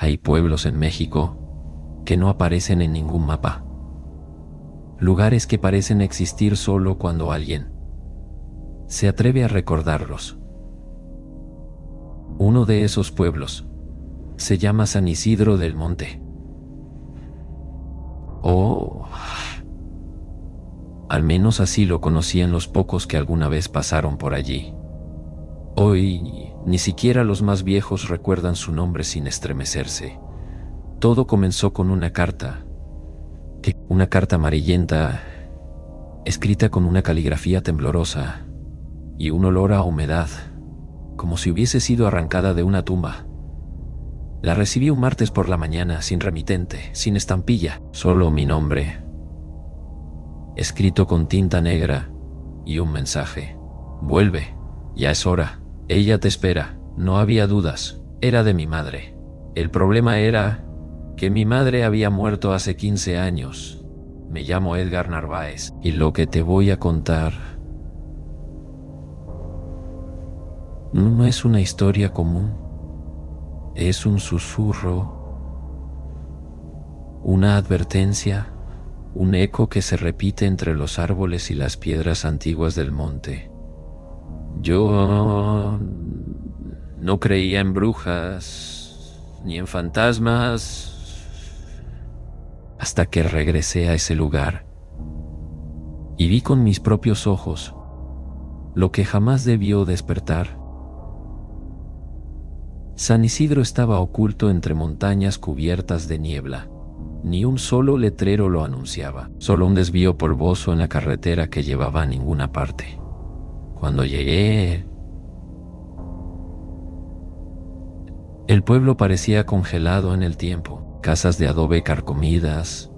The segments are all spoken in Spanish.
Hay pueblos en México que no aparecen en ningún mapa. Lugares que parecen existir solo cuando alguien se atreve a recordarlos. Uno de esos pueblos se llama San Isidro del Monte. Oh, al menos así lo conocían los pocos que alguna vez pasaron por allí. Hoy, ni siquiera los más viejos recuerdan su nombre sin estremecerse. Todo comenzó con una carta amarillenta, escrita con una caligrafía temblorosa y un olor a humedad, como si hubiese sido arrancada de una tumba. La recibí un martes por la mañana, sin remitente, sin estampilla, solo mi nombre, escrito con tinta negra, y un mensaje: vuelve, ya es hora, ella te espera. No había dudas, era de mi madre. El problema era que mi madre había muerto hace 15 años. Me llamo Edgar Narváez, y lo que te voy a contar no es una historia común. Es un susurro, una advertencia, un eco que se repite entre los árboles y las piedras antiguas del monte. Yo no creía en brujas ni en fantasmas hasta que regresé a ese lugar y vi con mis propios ojos lo que jamás debió despertar. San Isidro estaba oculto entre montañas cubiertas de niebla. Ni un solo letrero lo anunciaba, solo un desvío polvoso en la carretera que llevaba a ninguna parte. Cuando llegué, el pueblo parecía congelado en el tiempo. Casas de adobe carcomidas,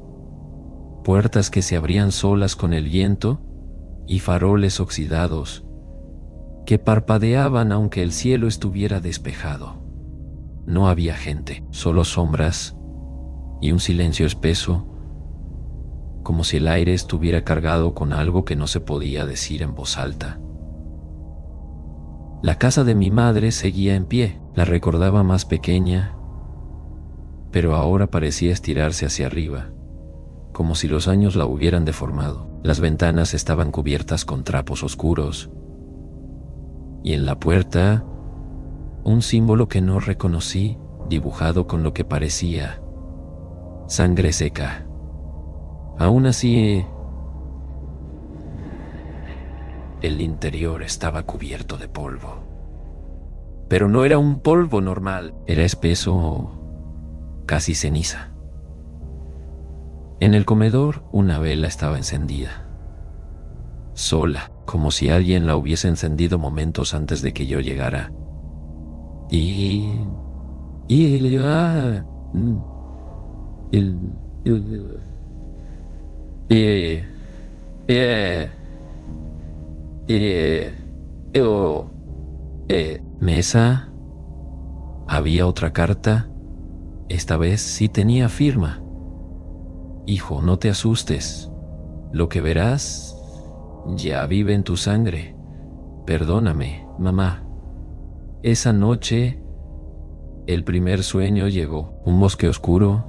puertas que se abrían solas con el viento y faroles oxidados que parpadeaban aunque el cielo estuviera despejado. No había gente, solo sombras y un silencio espeso, como si el aire estuviera cargado con algo que no se podía decir en voz alta. La casa de mi madre seguía en pie. La recordaba más pequeña, pero ahora parecía estirarse hacia arriba, como si los años la hubieran deformado. Las ventanas estaban cubiertas con trapos oscuros, y en la puerta, un símbolo que no reconocí, dibujado con lo que parecía sangre seca. Aún así, el interior estaba cubierto de polvo. Pero no era un polvo normal, era espeso, casi ceniza. En el comedor, una vela estaba encendida, sola, como si alguien la hubiese encendido momentos antes de que yo llegara. Mesa. Había otra carta. Esta vez sí tenía firma. Hijo, no te asustes. Lo que verás ya vive en tu sangre. Perdóname, mamá. Esa noche, el primer sueño llegó. Un bosque oscuro,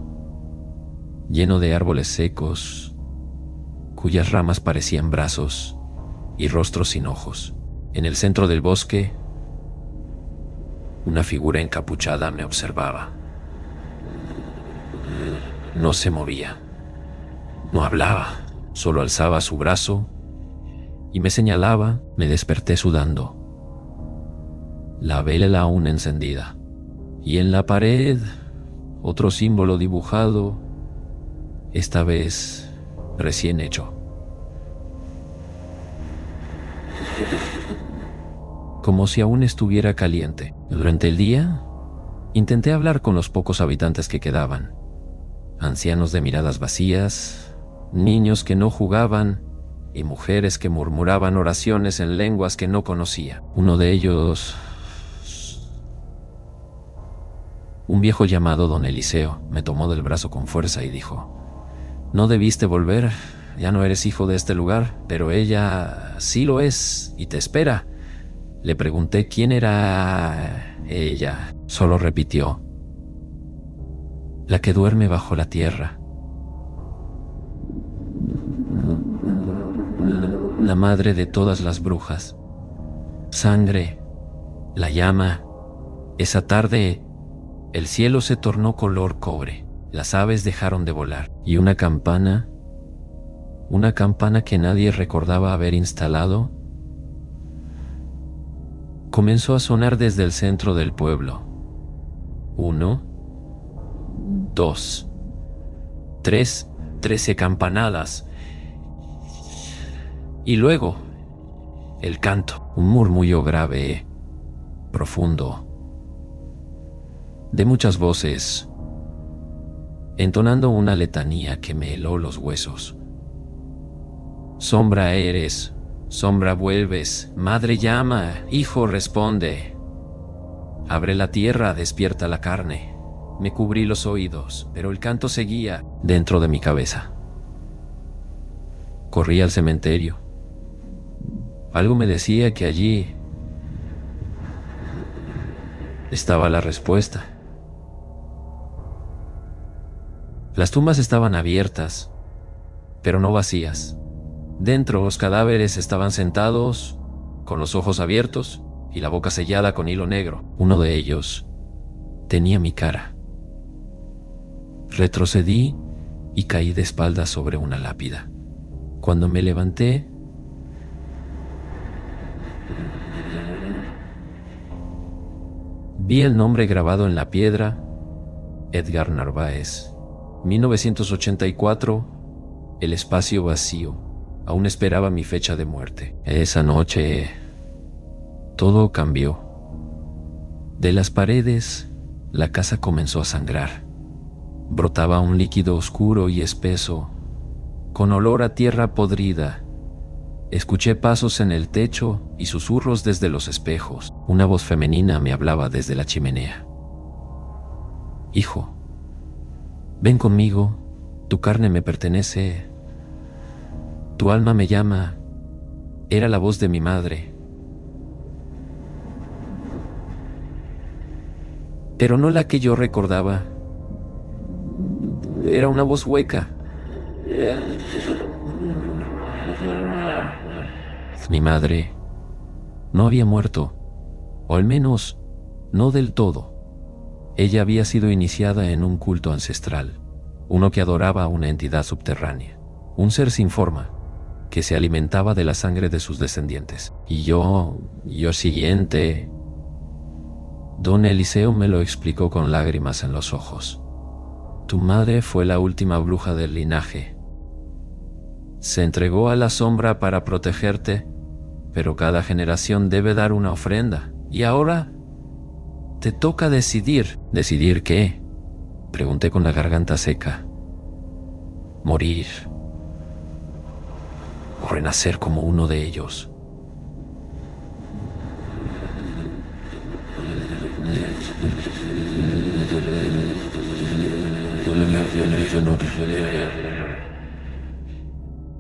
lleno de árboles secos, cuyas ramas parecían brazos y rostros sin ojos. En el centro del bosque, una figura encapuchada me observaba. No se movía, no hablaba, solo alzaba su brazo y me señalaba. Me desperté sudando, la vela aún encendida, y en la pared otro símbolo dibujado, esta vez recién hecho, como si aún estuviera caliente. Durante el día, intenté hablar con los pocos habitantes que quedaban. Ancianos de miradas vacías, niños que no jugaban y mujeres que murmuraban oraciones en lenguas que no conocía. Uno de ellos, un viejo llamado don Eliseo, me tomó del brazo con fuerza y dijo: no debiste volver, ya no eres hijo de este lugar, pero ella sí lo es y te espera. Le pregunté quién era ella. Solo repitió: la que duerme bajo la tierra, la madre de todas las brujas. Sangre, la llama. Esa tarde, el cielo se tornó color cobre, las aves dejaron de volar, y una campana que nadie recordaba haber instalado, comenzó a sonar desde el centro del pueblo. 1, 2, 3, 13 campanadas. Y luego, el canto, un murmullo grave, profundo, de muchas voces, entonando una letanía que me heló los huesos. Sombra eres, sombra vuelves, madre llama, hijo responde. Abre la tierra, despierta la carne. Me cubrí los oídos, pero el canto seguía dentro de mi cabeza. Corrí al cementerio. Algo me decía que allí estaba la respuesta. Las tumbas estaban abiertas, pero no vacías. Dentro, los cadáveres estaban sentados, con los ojos abiertos y la boca sellada con hilo negro. Uno de ellos tenía mi cara. Retrocedí y caí de espaldas sobre una lápida. Cuando me levanté, vi el nombre grabado en la piedra: Edgar Narváez. 1984, el espacio vacío. Aún esperaba mi fecha de muerte. Esa noche, todo cambió. De las paredes, la casa comenzó a sangrar. Brotaba un líquido oscuro y espeso, con olor a tierra podrida. Escuché pasos en el techo y susurros desde los espejos. Una voz femenina me hablaba desde la chimenea. Hijo, ven conmigo, tu carne me pertenece, tu alma me llama. Era la voz de mi madre. Pero no la que yo recordaba. Era una voz hueca. Mi madre no había muerto, o al menos no del todo. Ella había sido iniciada en un culto ancestral, uno que adoraba a una entidad subterránea, un ser sin forma, que se alimentaba de la sangre de sus descendientes. Y yo siguiente. Don Eliseo me lo explicó con lágrimas en los ojos. Tu madre fue la última bruja del linaje. Se entregó a la sombra para protegerte, pero cada generación debe dar una ofrenda. Y ahora te toca decidir. ¿Decidir qué? Pregunté con la garganta seca. Morir. O renacer como uno de ellos.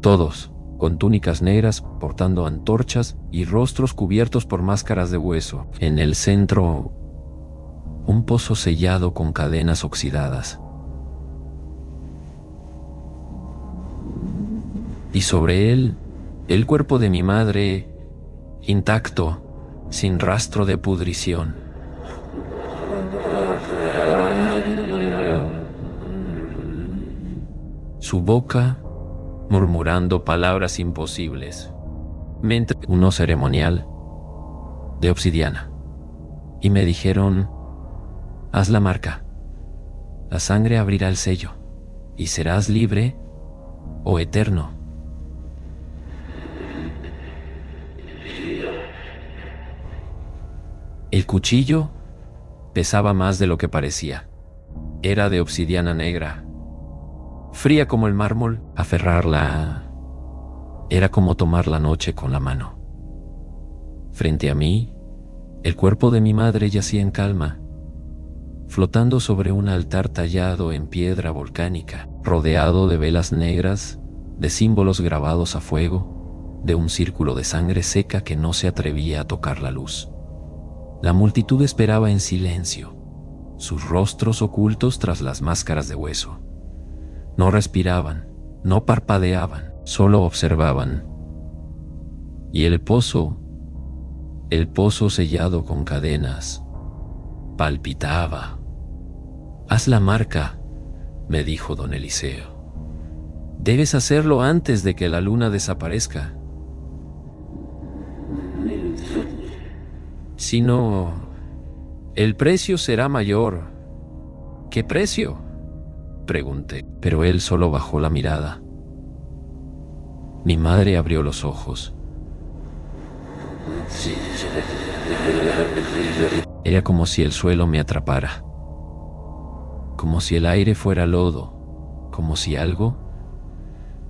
Todos, con túnicas negras, portando antorchas y rostros cubiertos por máscaras de hueso. En el centro, un pozo sellado con cadenas oxidadas. Y sobre él, el cuerpo de mi madre, intacto, sin rastro de pudrición. Su boca murmurando palabras imposibles. Uno ceremonial de obsidiana. Y me dijeron: haz la marca. La sangre abrirá el sello, y serás libre o eterno. El cuchillo pesaba más de lo que parecía. Era de obsidiana negra, fría como el mármol. Aferrarla era como tomar la noche con la mano. Frente a mí, el cuerpo de mi madre yacía en calma, flotando sobre un altar tallado en piedra volcánica, rodeado de velas negras, de símbolos grabados a fuego, de un círculo de sangre seca que no se atrevía a tocar la luz. La multitud esperaba en silencio, sus rostros ocultos tras las máscaras de hueso. No respiraban, no parpadeaban, solo observaban. Y el pozo sellado con cadenas, palpitaba. «Haz la marca», me dijo don Eliseo. «Debes hacerlo antes de que la luna desaparezca. Si no, el precio será mayor». «¿Qué precio?», pregunté, pero él solo bajó la mirada. Mi madre abrió los ojos. Era como si el suelo me atrapara, como si el aire fuera lodo, como si algo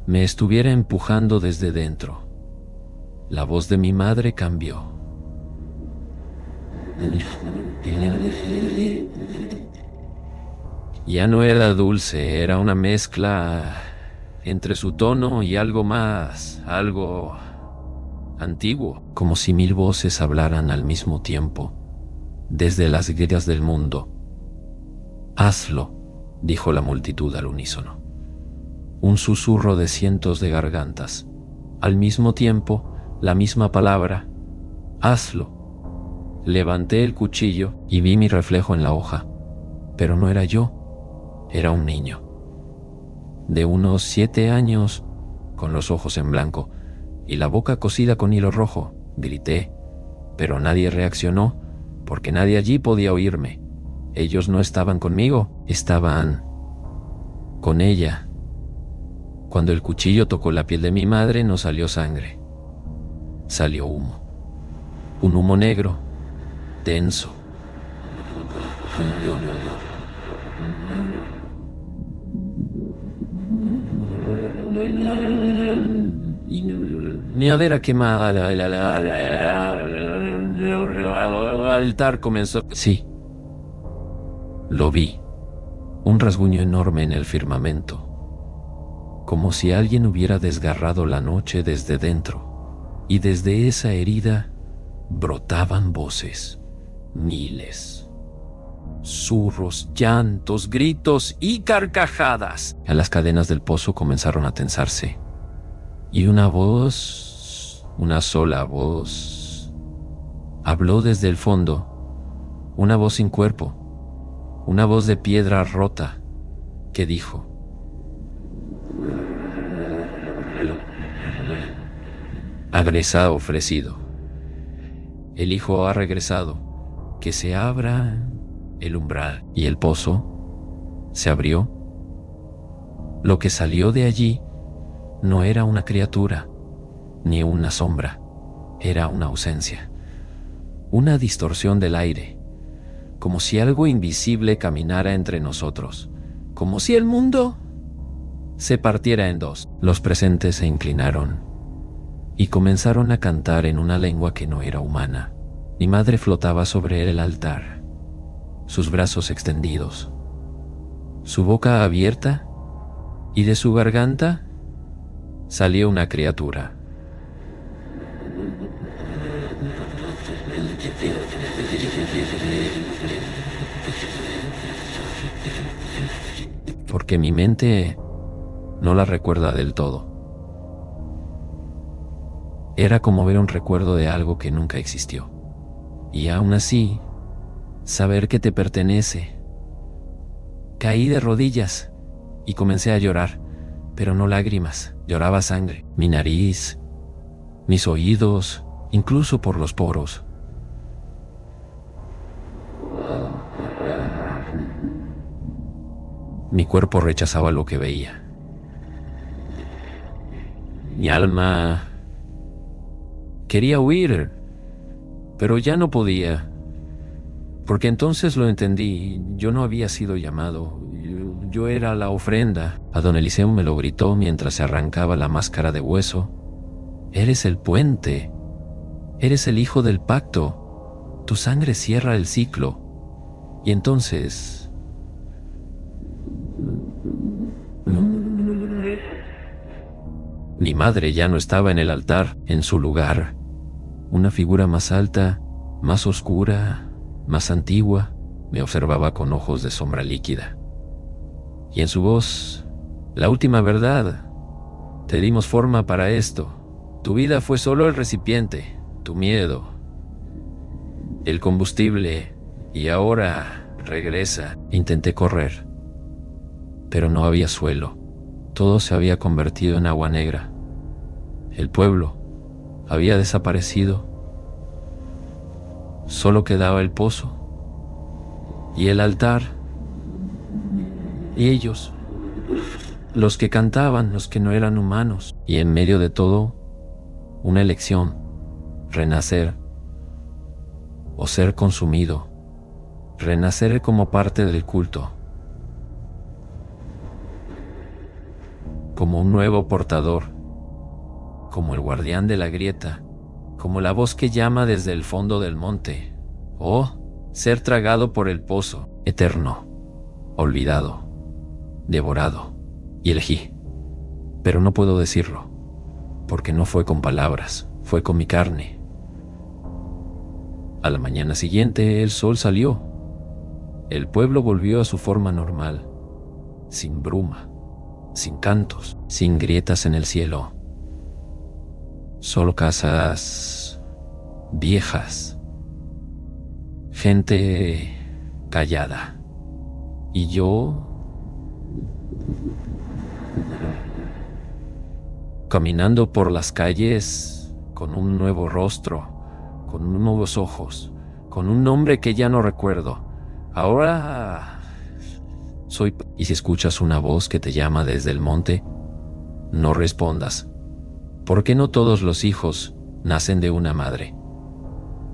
me estuviera empujando desde dentro. La voz de mi madre cambió. Ya no era dulce, era una mezcla entre su tono y algo más, algo antiguo, como si 1000 voces hablaran al mismo tiempo, desde las grietas del mundo. «Hazlo», dijo la multitud al unísono. Un susurro de cientos de gargantas. Al mismo tiempo, la misma palabra: «Hazlo». Levanté el cuchillo y vi mi reflejo en la hoja, pero no era yo, era un niño. De unos 7 años, con los ojos en blanco y la boca cosida con hilo rojo. Grité, pero nadie reaccionó, porque nadie allí podía oírme. Ellos no estaban conmigo, estaban con ella. Cuando el cuchillo tocó la piel de mi madre, no salió sangre. Salió humo. Un humo negro, denso. Mi madera quemada, el altar comenzó. Sí, lo vi, un rasguño enorme en el firmamento, como si alguien hubiera desgarrado la noche desde dentro, y desde esa herida brotaban voces, miles. Zurros, llantos, gritos y carcajadas. Las cadenas del pozo comenzaron a tensarse. Y una voz, una sola voz, habló desde el fondo. Una voz sin cuerpo. Una voz de piedra rota que dijo: «Agresa ofrecido. El hijo ha regresado. Que se abra el umbral». Y el pozo se abrió. Lo que salió de allí no era una criatura, ni una sombra, era una ausencia, una distorsión del aire, como si algo invisible caminara entre nosotros, como si el mundo se partiera en dos. Los presentes se inclinaron y comenzaron a cantar en una lengua que no era humana. Mi madre flotaba sobre el altar, sus brazos extendidos, su boca abierta, y de su garganta salió una criatura. Porque mi mente no la recuerda del todo. Era como ver un recuerdo de algo que nunca existió. Y aún así, saber que te pertenece. Caí de rodillas y comencé a llorar, pero no lágrimas, lloraba sangre. Mi nariz, mis oídos, incluso por los poros. Mi cuerpo rechazaba lo que veía. Mi alma quería huir, pero ya no podía, porque entonces lo entendí. Yo no había sido llamado, yo era la ofrenda. A don Eliseo me lo gritó mientras se arrancaba la máscara de hueso: «Eres el puente, eres el hijo del pacto, tu sangre cierra el ciclo». Y entonces... Mi madre ya no estaba en el altar, en su lugar. Una figura más alta, más oscura, más antigua, Me observaba con ojos de sombra líquida. Y en su voz, la última verdad. Te dimos forma para esto. Tu vida fue solo el recipiente, tu miedo, el combustible, y ahora regresa. Intenté correr, pero no había suelo. Todo se había convertido en agua negra. El pueblo había desaparecido. Solo quedaba el pozo y el altar y ellos, los que cantaban, los que no eran humanos. Y en medio de todo, una elección: renacer o ser consumido. Renacer como parte del culto, como un nuevo portador, como el guardián de la grieta, como la voz que llama desde el fondo del monte, o ser tragado por el pozo eterno, olvidado, devorado. Y elegí, pero no puedo decirlo, porque no fue con palabras, fue con mi carne. A la mañana siguiente el sol salió. El pueblo volvió a su forma normal, sin bruma, sin cantos, sin grietas en el cielo. Solo casas viejas, gente callada. Y yo, caminando por las calles con un nuevo rostro, con nuevos ojos, con un nombre que ya no recuerdo. Ahora soy... Y si escuchas una voz que te llama desde el monte, no respondas, porque no todos los hijos nacen de una madre.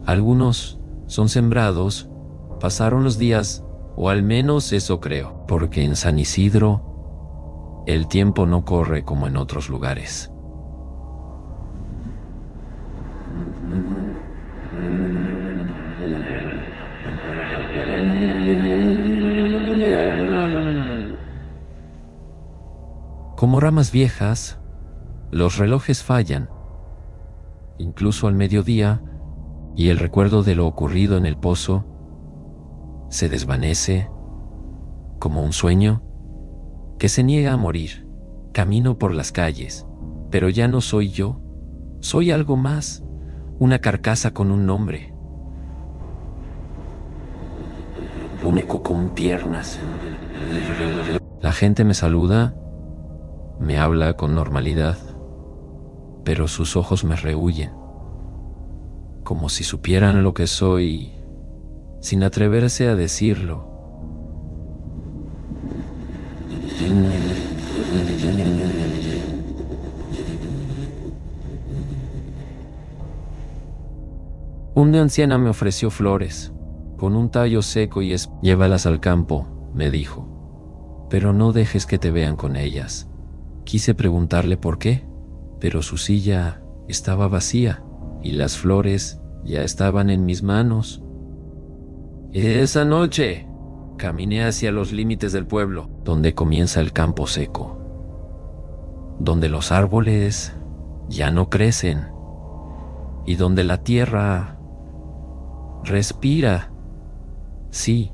Algunos son sembrados, pasaron los días, o al menos eso creo, porque en San Isidro el tiempo no corre como en otros lugares. Como ramas viejas, los relojes fallan, incluso al mediodía, y el recuerdo de lo ocurrido en el pozo se desvanece como un sueño que se niega a morir. Camino por las calles, pero ya no soy yo, soy algo más, una carcasa con un nombre. Un eco con piernas. La gente me saluda, me habla con normalidad, pero sus ojos me rehuyen, como si supieran lo que soy, sin atreverse a decirlo. Una anciana me ofreció flores, con un tallo seco y llévalas al campo, me dijo, pero no dejes que te vean con ellas. Quise preguntarle por qué, pero su silla estaba vacía y las flores ya estaban en mis manos. Esa noche caminé hacia los límites del pueblo, donde comienza el campo seco, donde los árboles ya no crecen y donde la tierra respira. Sí,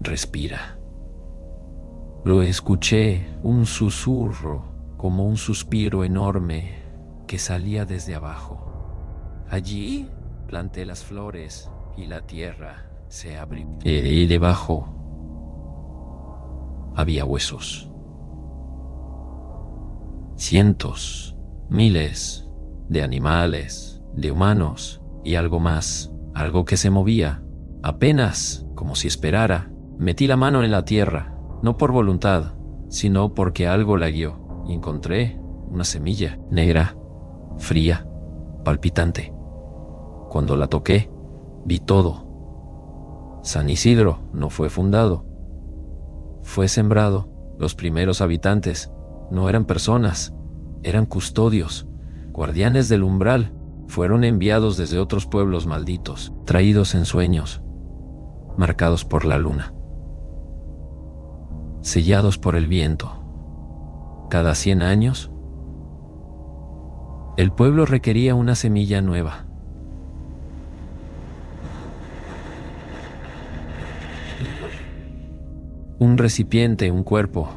respira. Lo escuché, un susurro, como un suspiro enorme que salía desde abajo. Allí planté las flores y la tierra se abrió. Y debajo había huesos. Cientos, miles de animales, de humanos y algo más, algo que se movía, apenas como si esperara. Metí la mano en la tierra, no por voluntad, sino porque algo la guió, y encontré una semilla negra, fría, palpitante. Cuando la toqué, vi todo. San Isidro no fue fundado, fue sembrado. Los primeros habitantes no eran personas, eran custodios, guardianes del umbral. Fueron enviados desde otros pueblos malditos, traídos en sueños, marcados por la luna, sellados por el viento. Cada 100 años, el pueblo requería una semilla nueva. Un recipiente, un cuerpo,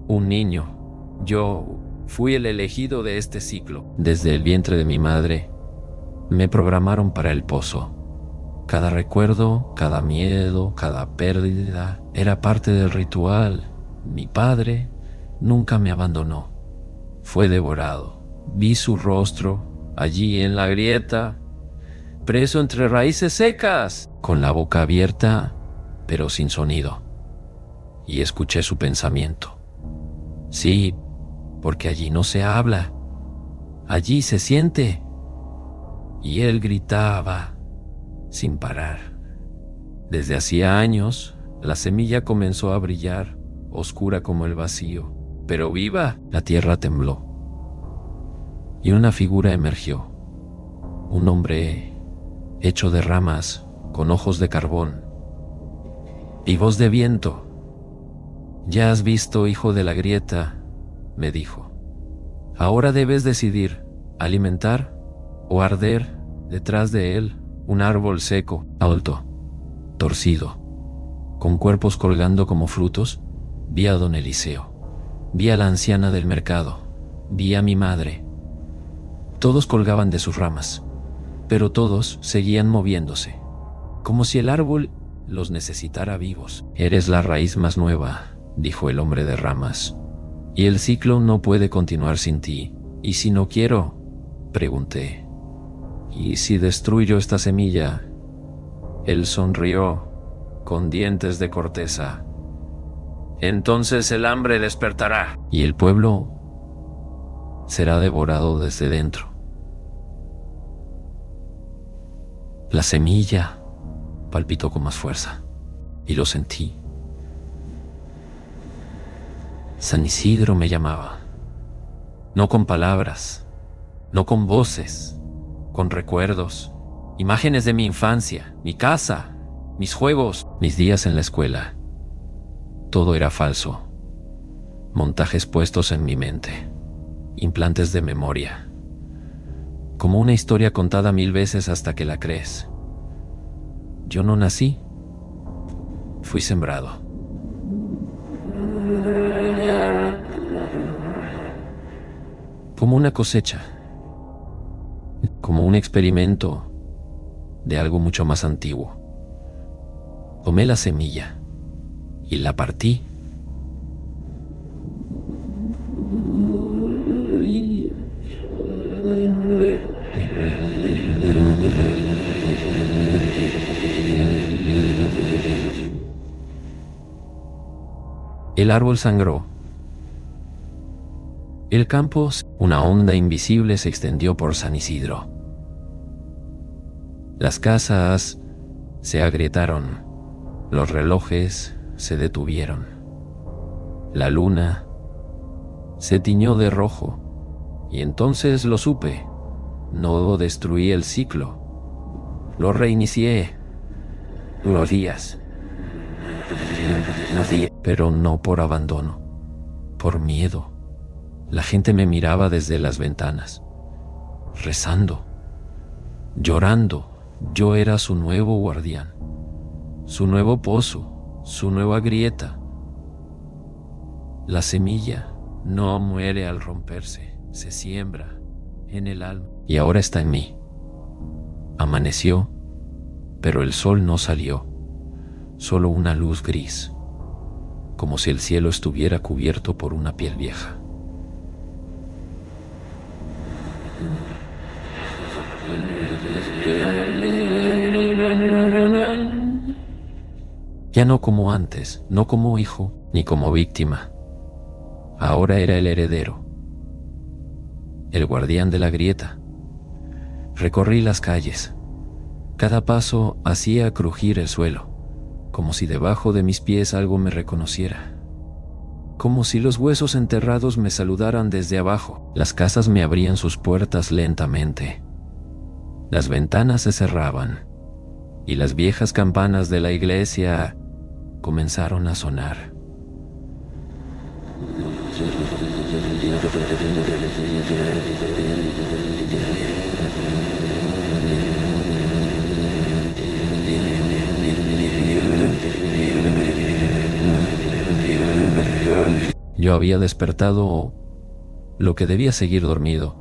un niño. Yo fui el elegido de este ciclo. Desde el vientre de mi madre, me programaron para el pozo. Cada recuerdo, cada miedo, cada pérdida era parte del ritual. Mi padre nunca me abandonó. Fue devorado. Vi su rostro allí en la grieta, preso entre raíces secas, con la boca abierta, pero sin sonido. Y escuché su pensamiento. Sí, porque allí no se habla, allí se siente. Y él gritaba sin parar. Desde hacía años, la semilla comenzó a brillar, oscura como el vacío, pero viva. La tierra tembló y una figura emergió. Un hombre hecho de ramas, con ojos de carbón y voz de viento. Ya has visto, hijo de la grieta, me dijo. Ahora debes decidir, alimentar o arder. Detrás de él, un árbol seco, alto, torcido, con cuerpos colgando como frutos. Vi a don Eliseo, vi a la anciana del mercado, vi a mi madre. Todos colgaban de sus ramas, pero todos seguían moviéndose, como si el árbol los necesitara vivos. Eres la raíz más nueva, dijo el hombre de ramas, y el ciclo no puede continuar sin ti. ¿Y si no quiero?, pregunté. ¿Y si destruyo esta semilla? Él sonrió, con dientes de corteza. Entonces el hambre despertará, y el pueblo será devorado desde dentro. La semilla palpitó con más fuerza, y lo sentí. San Isidro me llamaba, no con palabras, no con voces, con recuerdos, imágenes de mi infancia, mi casa, mis juegos, mis días en la escuela. Todo era falso, montajes puestos en mi mente, implantes de memoria, como una historia contada 1000 veces hasta que la crees. Yo no nací, fui sembrado. Como una cosecha, como un experimento de algo mucho más antiguo. Tomé la semilla y la partí. El árbol sangró. El campo, una onda invisible se extendió por San Isidro. Las casas se agrietaron, los relojes se detuvieron. La luna se tiñó de rojo, y entonces lo supe. No destruí el ciclo, lo reinicié. Los días, pero no por abandono, por miedo. La gente me miraba desde las ventanas, rezando, llorando. Yo era su nuevo guardián, su nuevo pozo, su nueva grieta. La semilla no muere al romperse, se siembra en el alma. Y ahora está en mí. Amaneció, pero el sol no salió, solo una luz gris, como si el cielo estuviera cubierto por una piel vieja. Ya no como antes, no como hijo, ni como víctima. Ahora era el heredero, el guardián de la grieta. Recorrí las calles. Cada paso hacía crujir el suelo, como si debajo de mis pies algo me reconociera. Como si los huesos enterrados me saludaran desde abajo. Las casas me abrían sus puertas lentamente. Las ventanas se cerraban, y las viejas campanas de la iglesia comenzaron a sonar. Yo había despertado lo que debía seguir dormido.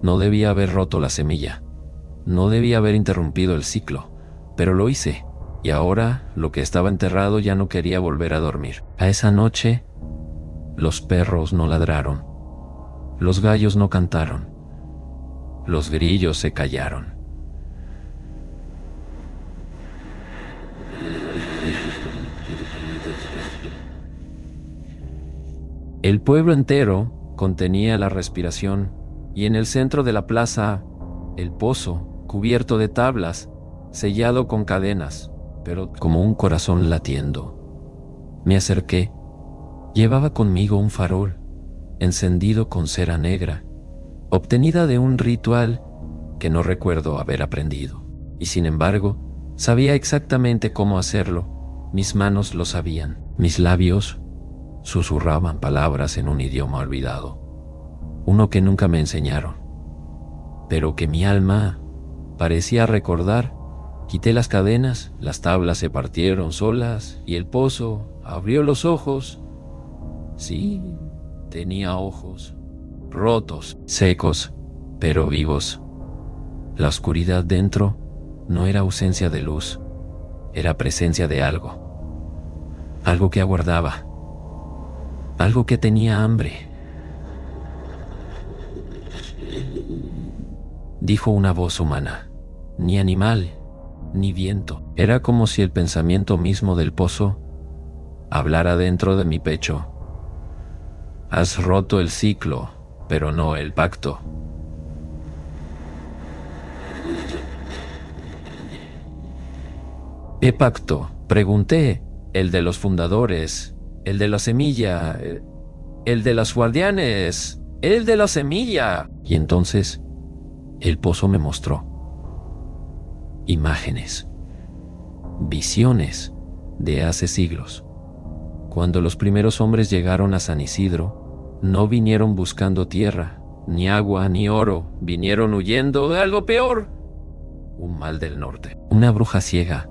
No debía haber roto la semilla. No debía haber interrumpido el ciclo. Pero lo hice. Y ahora, lo que estaba enterrado ya no quería volver a dormir. A esa noche, los perros no ladraron. Los gallos no cantaron. Los grillos se callaron. El pueblo entero contenía la respiración, y en el centro de la plaza, el pozo, cubierto de tablas, sellado con cadenas, pero como un corazón latiendo. Me acerqué. Llevaba conmigo un farol, encendido con cera negra, obtenida de un ritual que no recuerdo haber aprendido. Y sin embargo, sabía exactamente cómo hacerlo. Mis manos lo sabían. Mis labios susurraban palabras en un idioma olvidado, uno que nunca me enseñaron, pero que mi alma parecía recordar. Quité las cadenas, las tablas se partieron solas y el pozo abrió los ojos. Sí, tenía ojos, rotos, secos, pero vivos. La oscuridad dentro no era ausencia de luz, era presencia de algo que aguardaba, algo que tenía hambre. Dijo una voz humana, ni animal, ni viento. Era como si el pensamiento mismo del pozo hablara dentro de mi pecho. Has roto el ciclo, pero no el pacto. ¿Qué pacto? Pregunté. El de los fundadores, el de la semilla, el de los guardianes, el de la semilla. Y entonces el pozo me mostró imágenes, visiones de hace siglos. Cuando los primeros hombres llegaron a San Isidro, no vinieron buscando tierra, ni agua, ni oro. Vinieron huyendo de algo peor. Un mal del norte, una bruja ciega,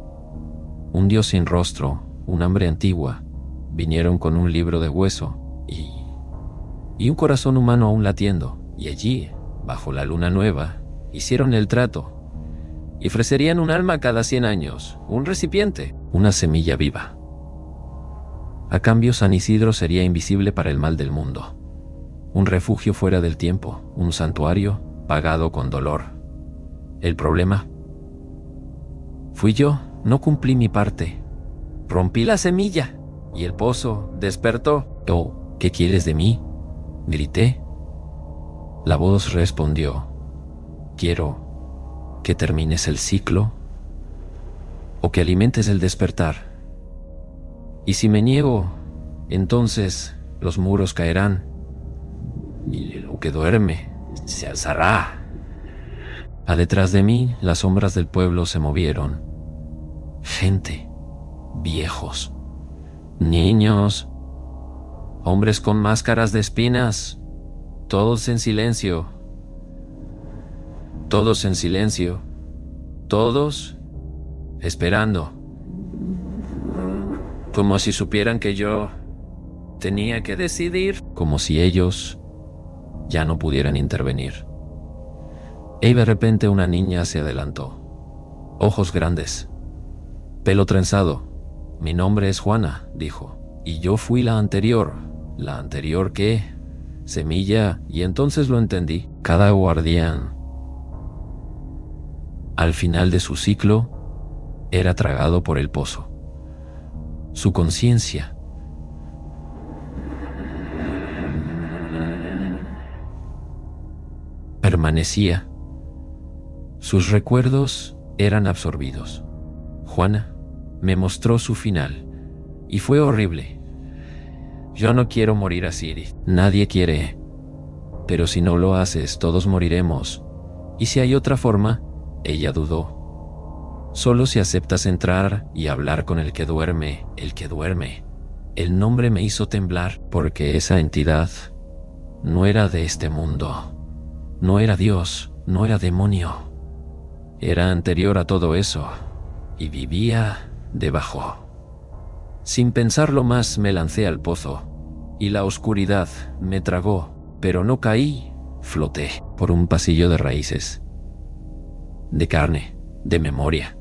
un dios sin rostro, un hambre antigua. Vinieron con un libro de hueso y un corazón humano aún latiendo. Y allí, bajo la luna nueva, hicieron el trato. Y ofrecerían un alma cada 100 años, un recipiente, una semilla viva. A cambio, San Isidro sería invisible para el mal del mundo. Un refugio fuera del tiempo, un santuario pagado con dolor. El problema fui yo, no cumplí mi parte. Rompí la semilla y el pozo despertó. Oh, ¿qué quieres de mí? Grité. La voz respondió, quiero que termines el ciclo o que alimentes el despertar. Y si me niego, entonces los muros caerán y lo que duerme se alzará. A detrás de mí, las sombras del pueblo se movieron. Gente, viejos, niños, hombres con máscaras de espinas, todos en silencio. Todos en silencio, todos esperando, como si supieran que yo tenía que decidir, como si ellos ya no pudieran intervenir. Y de repente una niña se adelantó, ojos grandes, pelo trenzado. Mi nombre es Juana, dijo, y yo fui la anterior que, semilla, y entonces lo entendí. Cada guardián, al final de su ciclo, era tragado por el pozo. Su conciencia permanecía. Sus recuerdos eran absorbidos. Juana me mostró su final, y fue horrible. Yo no quiero morir así. Nadie quiere. Pero si no lo haces, todos moriremos. Y si hay otra forma, ella dudó. Solo si aceptas entrar y hablar con el que duerme. El nombre me hizo temblar porque esa entidad no era de este mundo. No era Dios, no era demonio. Era anterior a todo eso y vivía debajo. Sin pensarlo más, me lancé al pozo. y la oscuridad me tragó, pero no caí, floté por un pasillo de raíces, de carne, de memoria.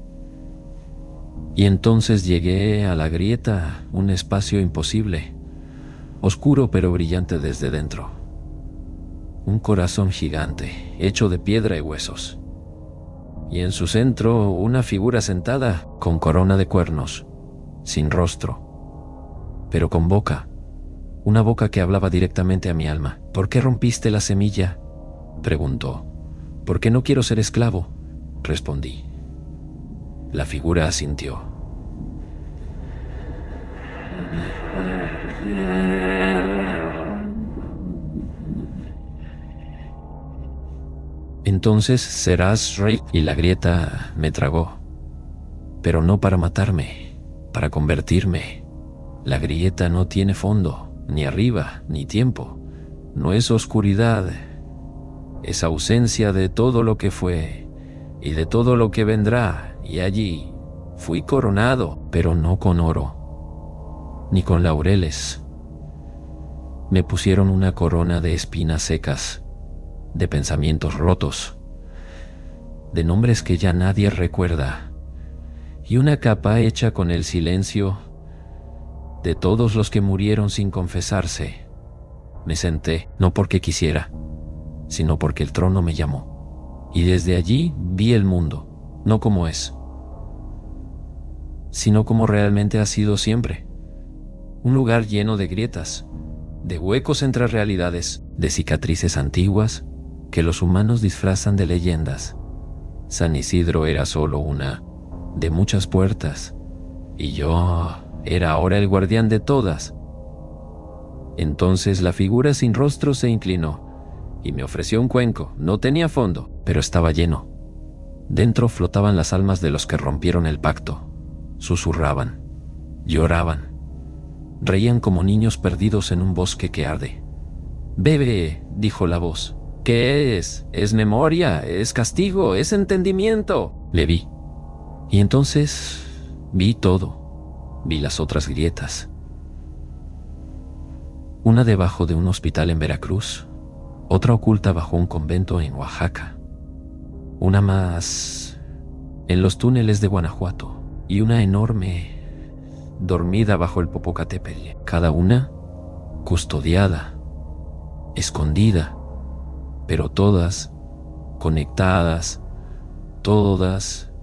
Y entonces llegué a la grieta, un espacio imposible, oscuro pero brillante desde dentro. Un corazón gigante, hecho de piedra y huesos. Y en su centro una figura sentada, con corona de cuernos, sin rostro, pero con boca. Una boca que hablaba directamente a mi alma. ¿Por qué rompiste la semilla?, preguntó. ¿Por qué no quiero ser esclavo?, respondí. La figura asintió. Entonces serás rey. Y la grieta me tragó. Pero no para matarme, para convertirme. La grieta no tiene fondo, ni arriba, ni tiempo. No es oscuridad, es ausencia de todo lo que fue y de todo lo que vendrá. Y allí fui coronado, pero no con oro, ni con laureles. Me pusieron una corona de espinas secas, de pensamientos rotos, de nombres que ya nadie recuerda, y una capa hecha con el silencio de todos los que murieron sin confesarse. Me senté, no porque quisiera, sino porque el trono me llamó. Y desde allí vi el mundo, no como es, sino como realmente ha sido siempre. Un lugar lleno de grietas, de huecos entre realidades, de cicatrices antiguas que los humanos disfrazan de leyendas. San Isidro era solo una de muchas puertas, y yo era ahora el guardián de todas. Entonces la figura sin rostro se inclinó y me ofreció un cuenco. No tenía fondo, pero estaba lleno. Dentro flotaban las almas de los que rompieron el pacto. Susurraban, lloraban, reían como niños perdidos en un bosque que arde. «Bebe», dijo la voz. «¿Qué es? ¿Es memoria? ¿Es castigo? ¿Es entendimiento?» Le vi. Y entonces vi todo. Vi las otras grietas. Una debajo de un hospital en Veracruz, otra oculta bajo un convento en Oaxaca, una más en los túneles de Guanajuato y una enorme dormida bajo el Popocatépetl, cada una custodiada, escondida, pero todas conectadas, todas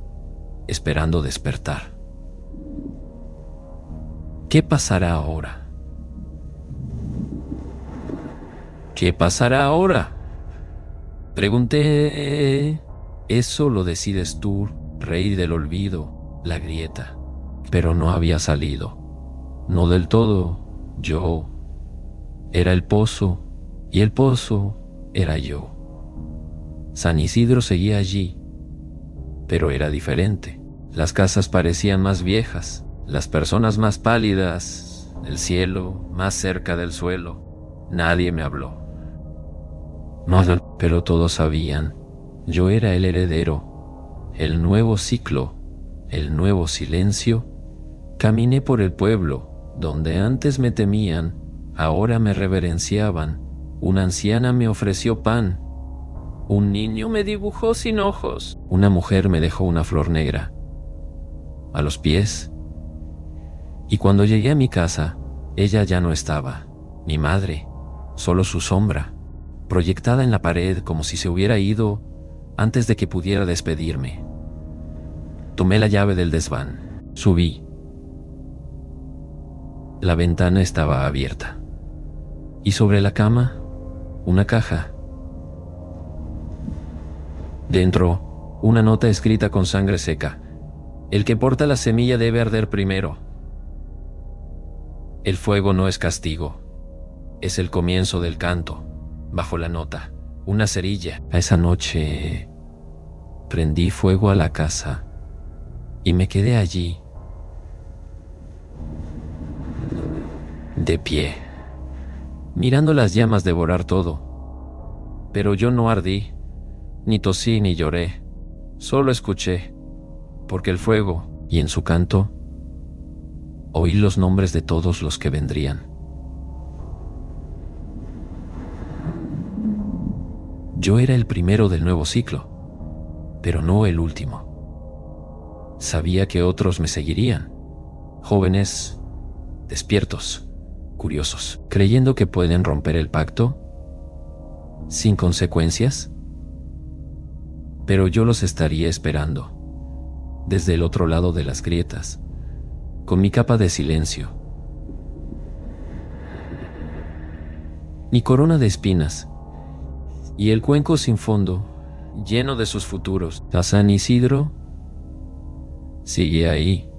esperando despertar. ¿Qué pasará ahora? ¿Qué pasará ahora?, pregunté. Eso lo decides tú, rey del olvido, la grieta. Pero no había salido. No del todo. Yo era el pozo y el pozo era yo. San Isidro seguía allí, pero era diferente. Las casas parecían más viejas, las personas más pálidas, el cielo más cerca del suelo. Nadie me habló. No, pero todos sabían. Yo era el heredero, el nuevo ciclo, el nuevo silencio. Caminé por el pueblo, donde antes me temían, ahora me reverenciaban. Una anciana me ofreció pan. Un niño me dibujó sin ojos. Una mujer me dejó una flor negra a los pies. Y cuando llegué a mi casa, ella ya no estaba. Mi madre, solo su sombra, proyectada en la pared como si se hubiera ido antes de que pudiera despedirme. Tomé la llave del desván. Subí. La ventana estaba abierta. Y sobre la cama, una caja. Dentro, una nota escrita con sangre seca. El que porta la semilla debe arder primero. El fuego no es castigo. Es el comienzo del canto. Bajo la nota, una cerilla. A esa noche prendí fuego a la casa y me quedé allí, de pie, mirando las llamas devorar todo. Pero yo no ardí, ni tosí ni lloré, solo escuché, porque el fuego, y en su canto, oí los nombres de todos los que vendrían. Yo era el primero del nuevo ciclo, pero no el último. Sabía que otros me seguirían, jóvenes, despiertos, curiosos, creyendo que pueden romper el pacto sin consecuencias. Pero yo los estaría esperando, desde el otro lado de las grietas, con mi capa de silencio, mi corona de espinas, y el cuenco sin fondo, lleno de sus futuros. A San Isidro sigue ahí.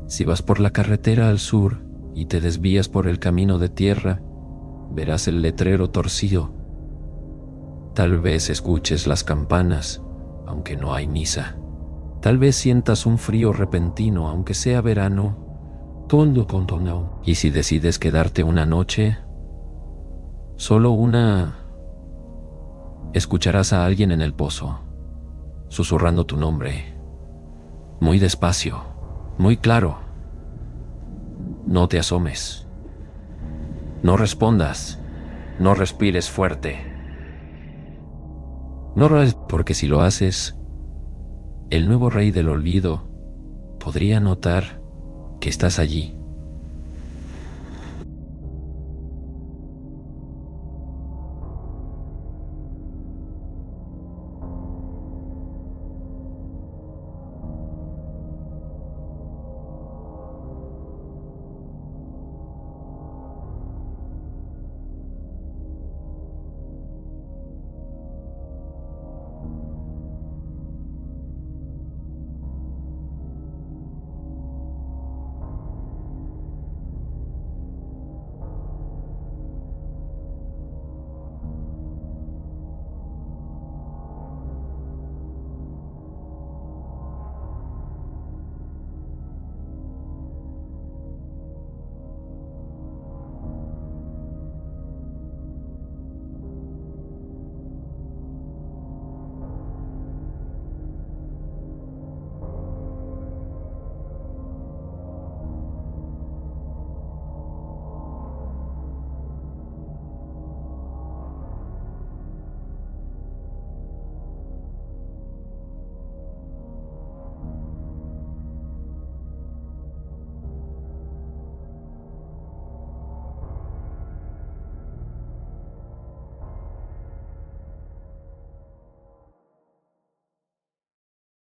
Si vas por la carretera al sur y te desvías por el camino de tierra, verás el letrero torcido. Tal vez escuches las campanas, aunque no hay misa. Tal vez sientas un frío repentino, aunque sea verano. Y si decides quedarte una noche, solo una, escucharás a alguien en el pozo, susurrando tu nombre, muy despacio, muy claro. No te asomes, no respondas, no respires fuerte. Porque si lo haces, el nuevo rey del olvido podría notar que estás allí.